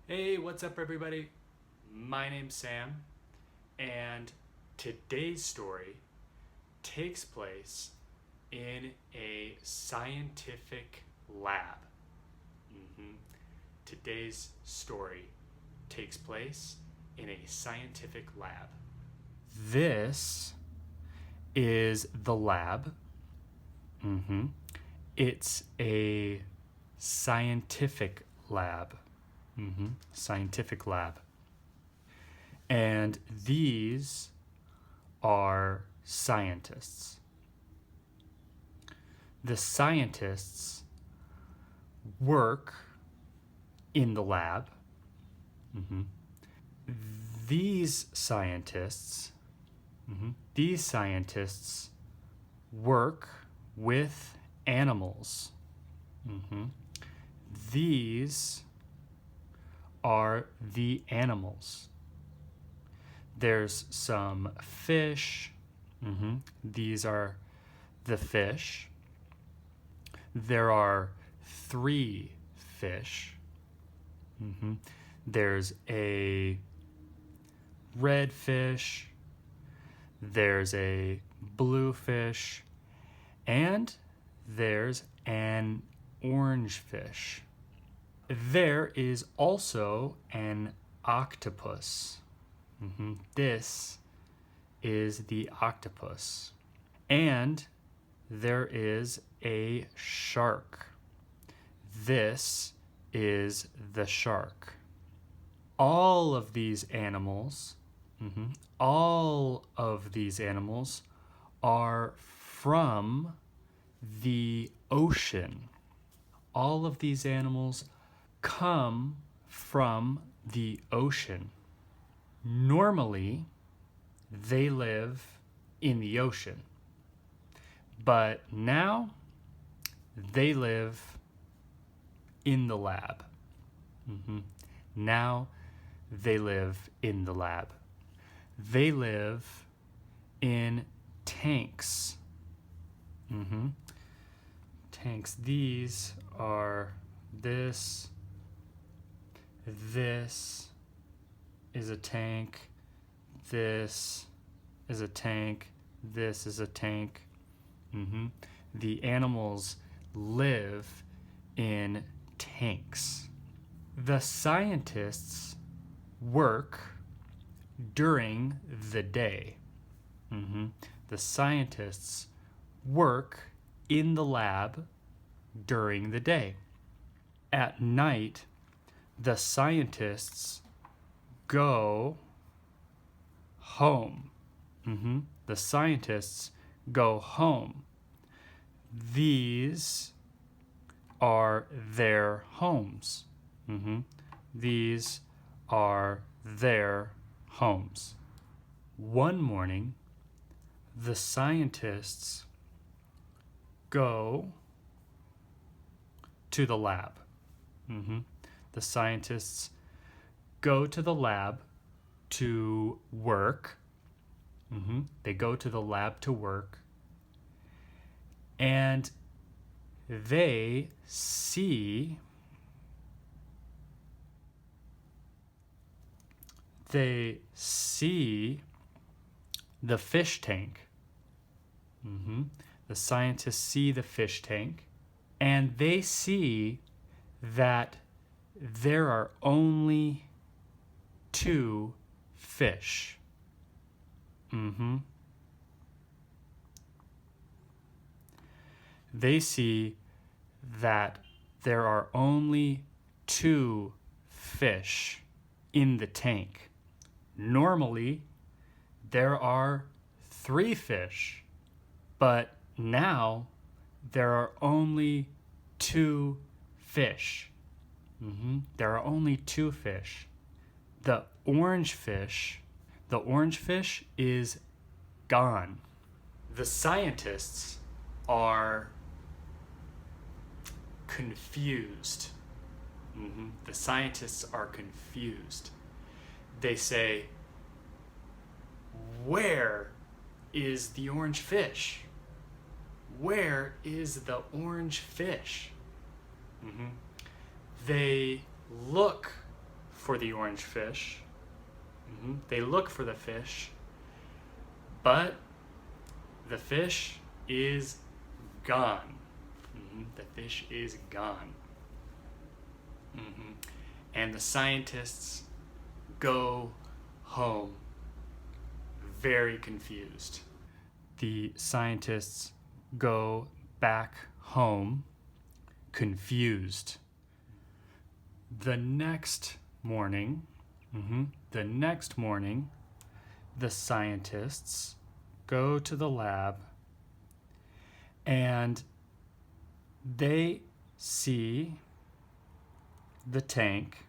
Hey, what's up, everybody? My name's Sam, and today's story takes place in a scientific lab. Today's story takes place in a scientific lab. This is the lab. It's a scientific lab. Scientific lab. And these are scientists. The scientists work in the lab. These scientists work with animals. These are the animals. There's some fish. These are the fish. There are 3 fish. There's a red fish. There's a blue fish. And there's an orange fish. There is also an octopus. This is the octopus. And there is a shark. This is the shark. All of these animals, are from the ocean. All of these animals come from the ocean. Normally, they live in the ocean, but now they live in the lab. Now they live in the lab. They live in tanks. Tanks. These are this is a tank, this is a tank, this is a tank. The animals live in tanks. The scientists work during the day. The scientists work in the lab during the day. At night, the scientists go home. The scientists go home. These are their homes. These are their homes. One morning, the scientists go to the lab. The scientists go to the lab to work. They go to the lab to work. And they see the fish tank. The scientists see the fish tank, and they see that there are only 2 fish. They see that there are only 2 fish in the tank. Normally, there are 3 fish, but now there are only 2 fish. There are only 2 fish. The orange fish is gone. The scientists are confused. The scientists are confused. They say, "Where is the orange fish? Where is the orange fish?" They look for the orange fish. They look for the fish, but the fish is gone. The fish is gone. And the scientists go home very confused. The scientists go back home confused. The next morning, the scientists go to the lab and they see the tank.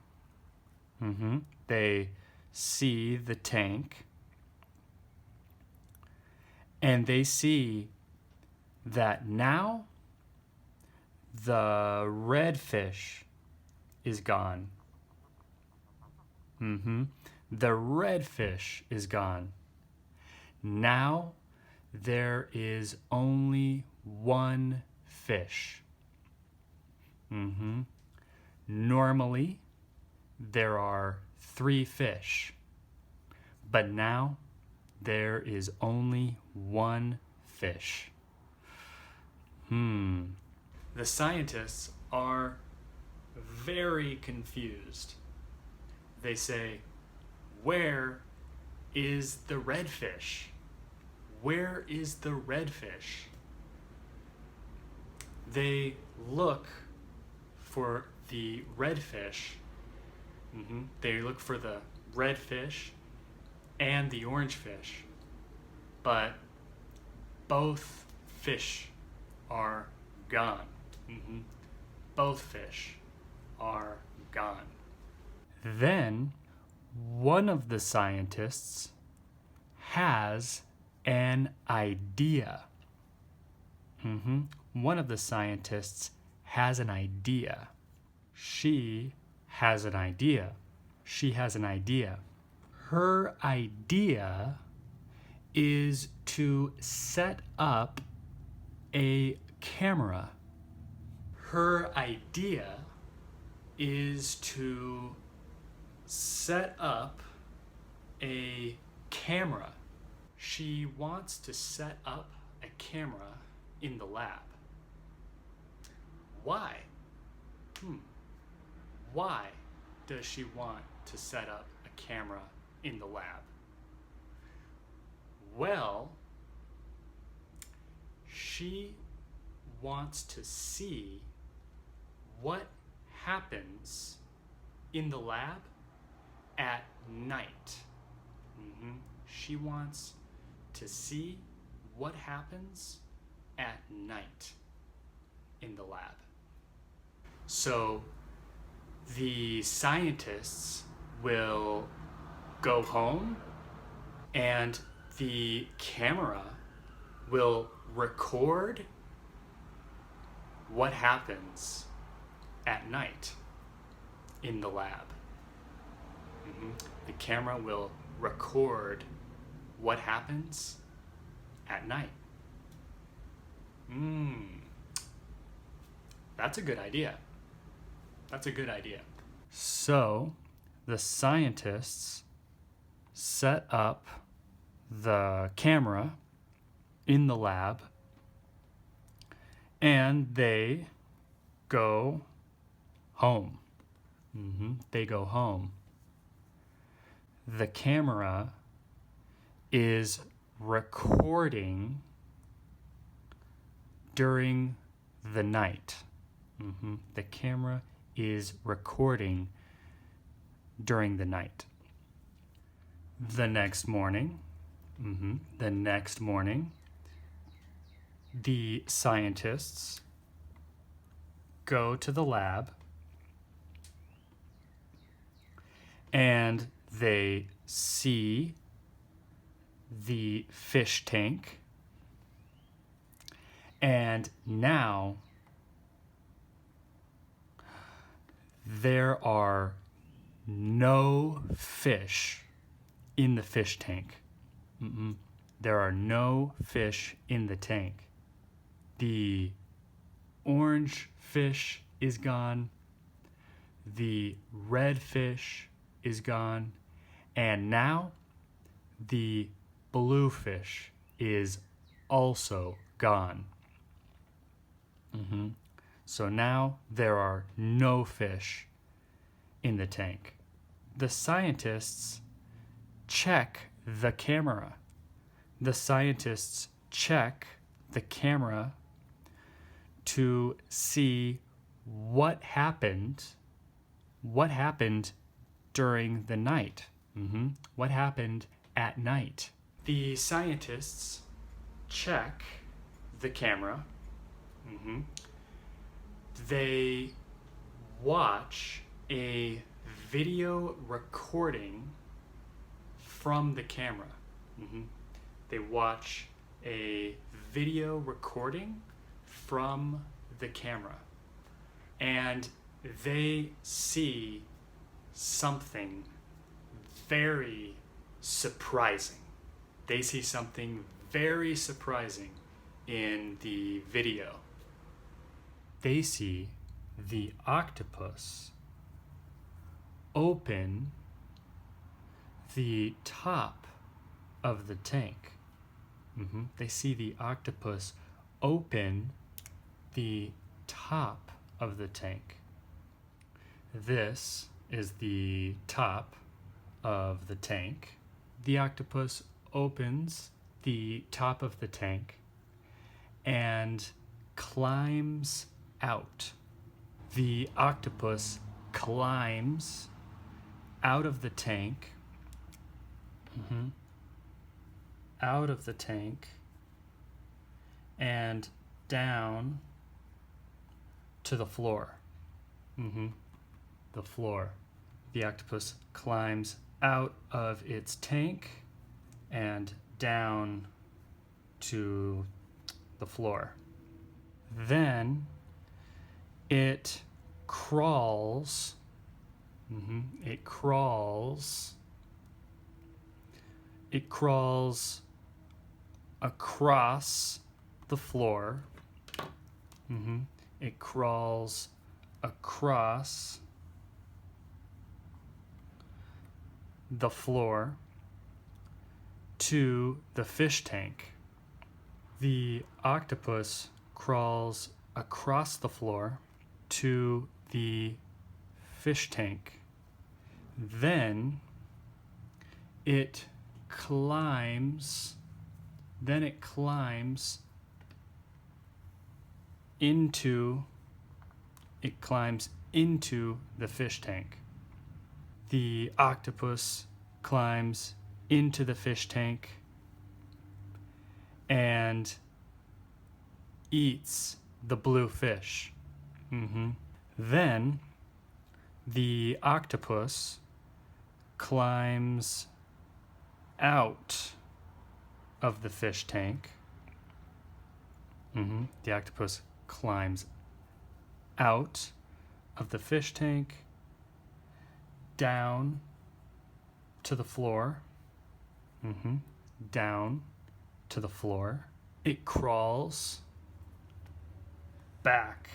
They see the tank and they see that now the red fish is gone. The red fish is gone. Now there is only one fish. Normally there are 3 fish, but now there is only one fish. The scientists are very confused. They say, "Where is the red fish? Where is the red fish?" They look for the red fish. They look for the red fish and the orange fish, but both fish are gone. Both fish are gone. Then one of the scientists has an idea. One of the scientists has an idea. She has an idea. She has an idea. Her idea is to set up a camera. Her idea is to set up a camera. She wants to set up a camera in the lab. Why? Why does she want to set up a camera in the lab? Well, she wants to see what happens in the lab at night. She wants to see what happens at night in the lab. So the scientists will go home and the camera will record what happens at night in the lab. The camera will record what happens at night. That's a good idea. That's a good idea. So the scientists set up the camera in the lab and they go home. They go home. The camera is recording during the night. The camera is recording during the night. The next morning, the scientists go to the lab and they see the fish tank, and now there are no fish in the fish tank. There are no fish in the tank. The orange fish is gone. The red fish is gone, and now the bluefish is also gone. So now there are no fish in the tank. The scientists check the camera. The scientists check the camera to see what happened during the night. What happened at night. The scientists check the camera. They watch a video recording from the camera. They watch a video recording from the camera, and they see something very surprising. They see something very surprising in the video. They see the octopus open the top of the tank. They see the octopus open the top of the tank. This is the top of the tank. The octopus opens the top of the tank and climbs out. The octopus climbs out of the tank, out of the tank, and down to the floor. The floor. The octopus climbs out of its tank and down to the floor. Then it crawls. It crawls across the floor. It crawls across the floor to the fish tank. The octopus crawls across the floor to the fish tank. Then it climbs into the fish tank. The octopus climbs into the fish tank and eats the blue fish. Then the octopus climbs out of the fish tank. The octopus climbs out of the fish tank, down to the floor. Down to the floor. It crawls back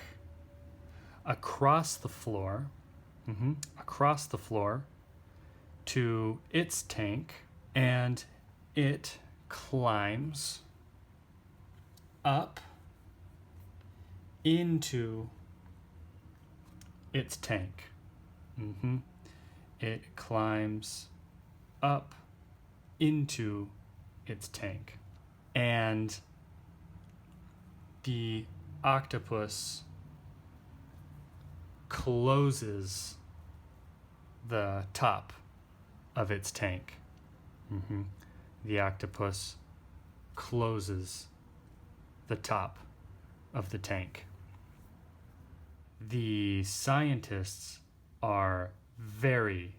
across the floor, across the floor to its tank, and it climbs up into its tank. It climbs up into its tank, and the octopus closes the top of its tank. The octopus closes the top of the tank. The scientists are very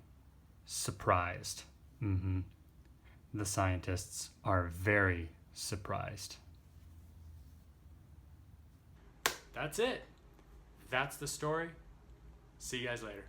surprised. The scientists are very surprised. That's it. That's the story. See you guys later.